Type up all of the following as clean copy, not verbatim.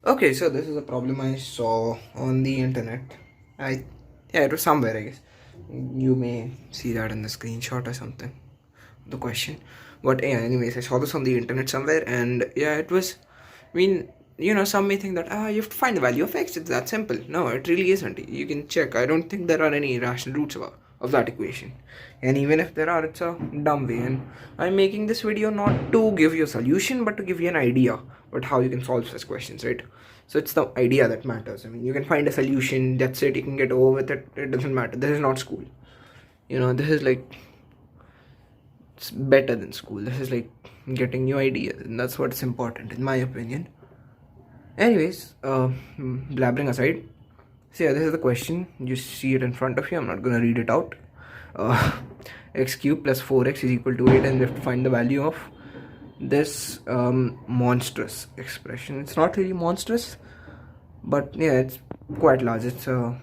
Okay, so this is a problem I saw on the internet. Yeah, it was somewhere, I guess. You may see that in the screenshot or something, the question. But yeah, anyways, I saw this on the internet somewhere, and yeah, it was. I mean, some may think that you have to find the value of x. It's that simple. No, it really isn't. You can check. I don't think there are any rational roots of that equation, and even if there are, it's a dumb way. And I'm making this video not to give you a solution, but to give you an idea about how you can solve such questions, right? So it's the idea that matters. I mean, you can find a solution. That's it. You can get over with it. It doesn't matter. This is not school. This is like, it's better than school. This is like getting new ideas, and that's what's important in my opinion. Anyways, blabbering aside, so yeah, this is the question. You see it in front of you. I'm not gonna read it out. uh, X cubed plus 4x is equal to 8, and we have to find the value of this monstrous expression. It's not really monstrous, but yeah, it's quite large. It's I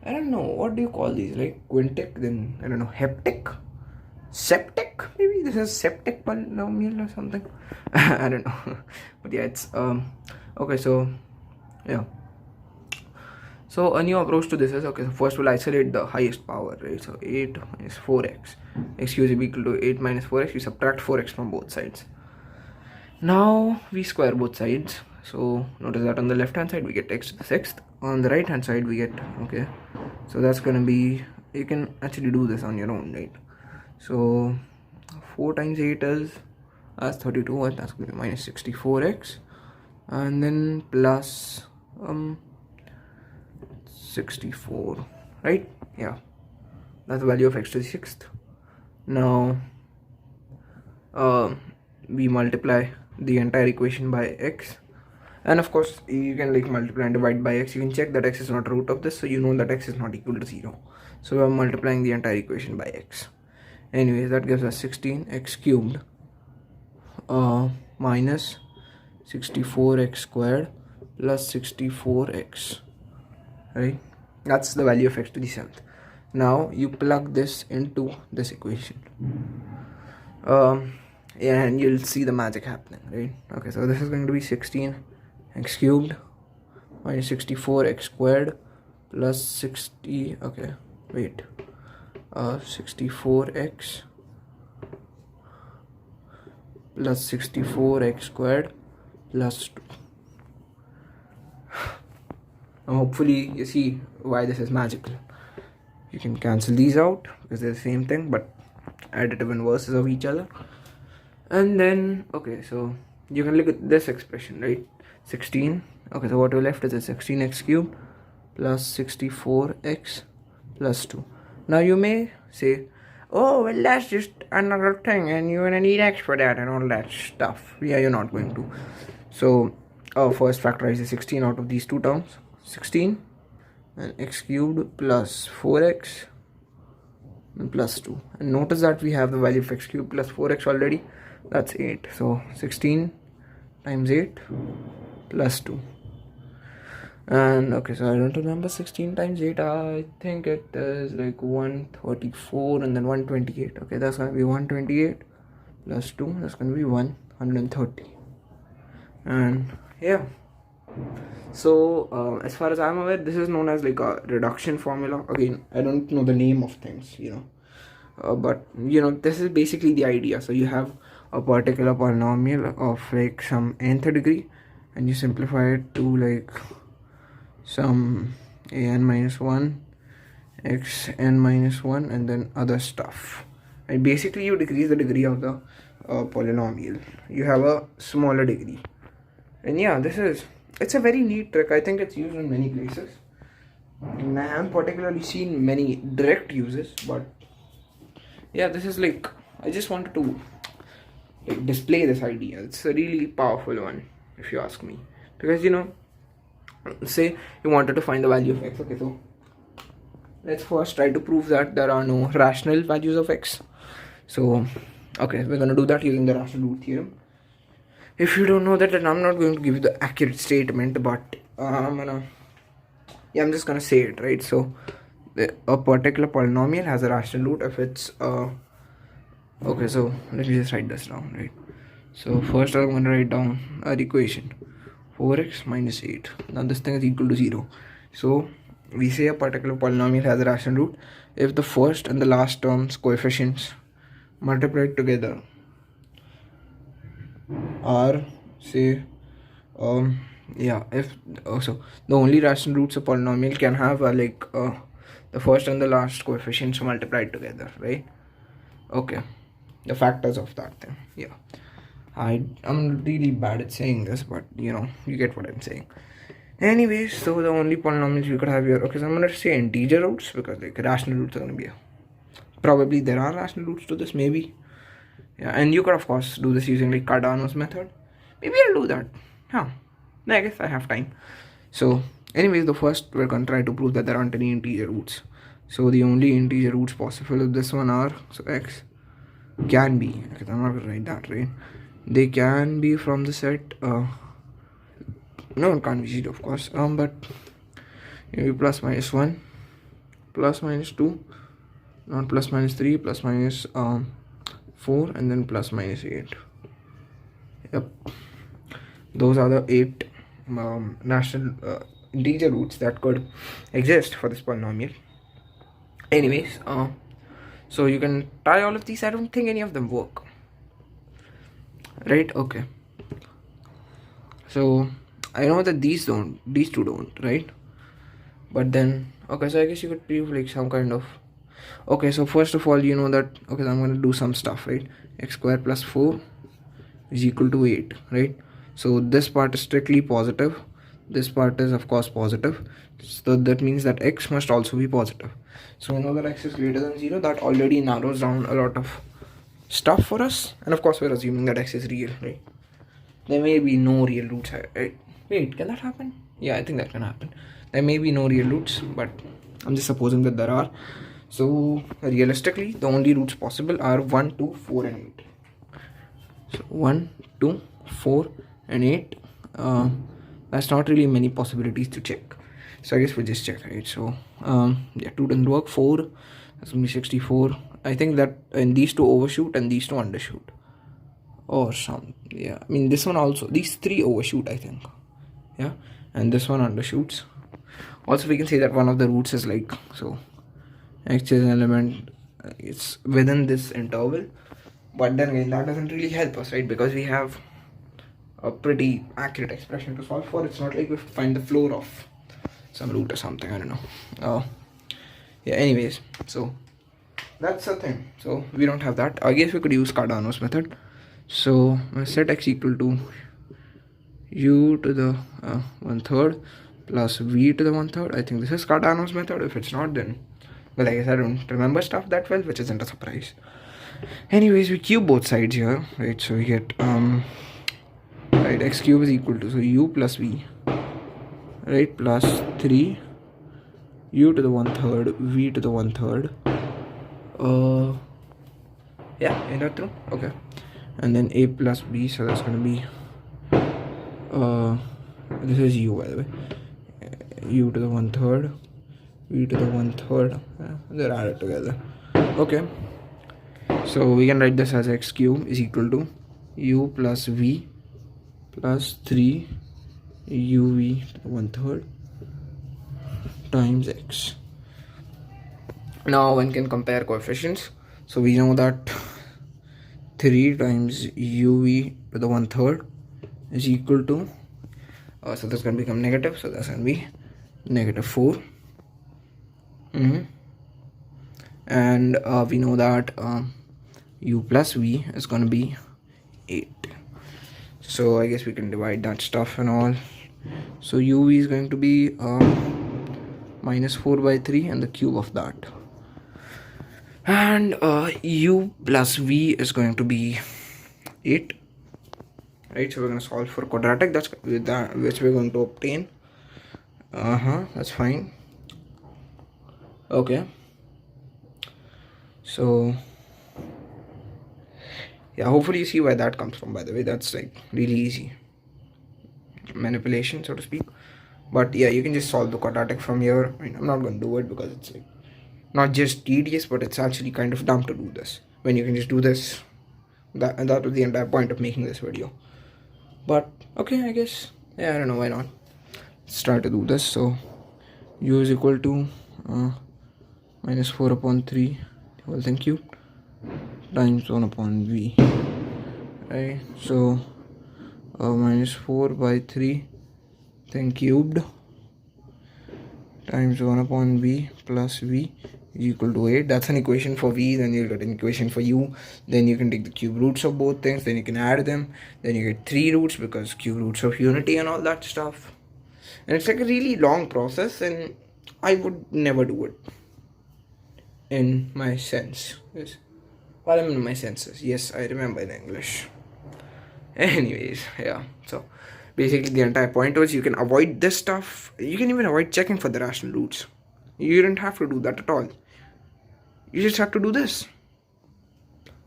don't know, what do you call these, like quintic, then I don't know, heptic, septic, maybe this is septic polynomial or something. I don't know. But yeah, it's okay. So yeah, so a new approach to this is, okay, so first we'll isolate the highest power, right? So 8 minus 4x, x cubed is equal to 8 minus 4x. We subtract 4x from both sides. Now we square both sides. So notice that on the left hand side we get x to the sixth, on the right hand side we get, okay, so that's gonna be, you can actually do this on your own, right? So 4 times 8 is, that's 32, and that's gonna be minus 64x, and then plus 64, right? Yeah, that's the value of x to the sixth. Now we multiply the entire equation by x, and of course you can like multiply and divide by x. You can check that x is not a root of this, so you know that x is not equal to 0. So we are multiplying the entire equation by x. Anyways, that gives us 16x cubed minus 64x squared plus 64x, right? That's the value of x to the 7th. Now you plug this into this equation, and you'll see the magic happening, right? Okay, so this is going to be 16x cubed minus 64x squared plus 60, okay, wait, 64x plus 64x squared plus 2. Now hopefully you see why this is magical. You can cancel these out because they're the same thing but additive inverses of each other. And then, okay, so you can look at this expression, right? 16, okay, so what we left is a 16x cubed plus 64x plus 2. Now you may say, oh, well, that's just another thing and you're gonna need x for that and all that stuff. Yeah, you're not going to. So first factorize the 16 out of these two terms. 16 and x cubed plus 4x and plus 2, and notice that we have the value of x cubed plus 4x already. That's 8. So 16 times 8 plus 2. And okay, so I don't remember 16 times 8. I think it is like 134 and then 128. Okay, that's gonna be 128 plus 2. That's gonna be 130. And yeah, so as far as I'm aware, this is known as like a reduction formula. Again, I don't know the name of things, but this is basically the idea. So you have a particular polynomial of like some nth degree, and you simplify it to like some an minus 1 xn minus 1 and then other stuff, and basically you decrease the degree of the polynomial. You have a smaller degree, and yeah, it's a very neat trick. I think it's used in many places, and I haven't particularly seen many direct uses, but yeah, this is like, I just wanted to like display this idea. It's a really powerful one if you ask me, because say you wanted to find the value of x. Okay, so let's first try to prove that there are no rational values of x. So okay, we're gonna do that using the rational root theorem. If you don't know that, then I'm not going to give you the accurate statement, but I'm just gonna say it, right? So a particular polynomial has a rational root if it's okay, so let me just write this down, right? So first I'm going to write down our equation 4x minus 8. Now this thing is equal to 0. So we say a particular polynomial has a rational root if the first and the last terms coefficients multiplied together are, say, if so the only rational roots a polynomial can have are like the first and the last coefficients multiplied together, right? Okay, the factors of that thing. Yeah, I'm really bad at saying this, but you get what I'm saying. Anyways, so the only polynomials we could have here, okay, so I'm gonna say integer roots because like rational roots are gonna be probably there are rational roots to this, maybe. Yeah, and you could of course do this using like Cardano's method. Maybe I'll do that. Yeah, I guess I have time. So anyways, the first we're gonna try to prove that there aren't any integer roots. So the only integer roots possible with this one are, so x can be, because I'm not gonna write that, right? They can be from the set no, it can't be 0 of course, but maybe plus minus 1, plus minus 2, not plus minus 3, plus minus 4, and then plus minus 8. Yep, those are the 8 rational integer roots that could exist for this polynomial. Anyways, so you can try all of these. I don't think any of them work, right? Okay, so I know that these two don't, right? But then, okay, so I guess you could prove like some kind of, okay, so first of all, you know that, okay, so I'm going to do some stuff, right? X squared plus 4 is equal to 8, right? So this part is strictly positive, this part is of course positive, so that means that x must also be positive. So we know that x is greater than 0. That already narrows down a lot of stuff for us, and of course we're assuming that x is real, right? There may be no real roots. Wait, can that happen? Yeah, I think that can happen. There may be no real roots, but I'm just supposing that there are. So realistically, the only roots possible are 1, 2, 4 and 8. So 1, 2, 4 and 8. That's not really many possibilities to check. So I guess we'll just check, right? So yeah, 2 doesn't work. 4, that's gonna be 64. I think that in these two overshoot and these two undershoot. Or some, yeah, I mean this one also, these 3 overshoot, I think. Yeah, and this one undershoots. Also we can say that one of the roots is like, so x is an element, it's within this interval, but then again that doesn't really help us, right? Because we have a pretty accurate expression to solve for. It's not like we have to find the floor of some root or something, I don't know. Yeah, anyways, so that's the thing. So we don't have that. I guess we could use Cardano's method. So set x equal to u to the 1/3 plus v to the 1/3. I think this is Cardano's method. If it's not, then, well, I guess I don't remember stuff that well, which isn't a surprise. Anyways, we cube both sides here, right? So we get right, x cube is equal to, so u plus v, right, plus 3 u to the 1/3 v to the 1/3. Yeah, is that true? Okay. And then a plus b, so that's gonna be this is u, by the way, u to the 1/3 v to the 1/3, they're added together. Okay, so we can write this as x cube is equal to u plus v plus 3 uv to the 1/3 times x. Now one can compare coefficients. So we know that 3 times uv to the 1/3 is equal to, so that's going to become negative, so that's going to be -4. And we know that u plus v is going to be 8. So I guess we can divide that stuff and all. So uv is going to be -4/3 and the cube of that. And u plus v is going to be 8. Right, so we're going to solve for quadratic, that's with that which we're going to obtain. That's fine. Okay, so yeah, hopefully you see where that comes from. By the way, that's like really easy manipulation, so to speak. But yeah, you can just solve the quadratic from here. I mean, I'm not going to do it because it's like not just tedious, but it's actually kind of dumb to do this when you can just do this. And that was the entire point of making this video. But okay, I guess Yeah, I don't know, why not. Let's try to do this. So u is equal to minus 4 upon 3 whole thing cubed times 1 upon v, right? So minus 4 by 3 thing cubed times 1 upon v plus v is equal to 8. That's an equation for v. Then you'll get an equation for u. Then you can take the cube roots of both things. Then you can add them. Then you get 3 roots because cube roots of unity and all that stuff. And it's like a really long process, and I would never do it in my sense. Yes. While I'm in my senses. Yes, I remember in English. Anyways, yeah. So basically the entire point was you can avoid this stuff. You can even avoid checking for the rational roots. You don't have to do that at all. You just have to do this.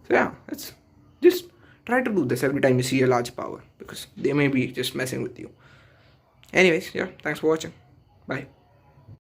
So yeah, it's just try to do this every time you see a large power, because they may be just messing with you. Anyways, yeah, thanks for watching. Bye.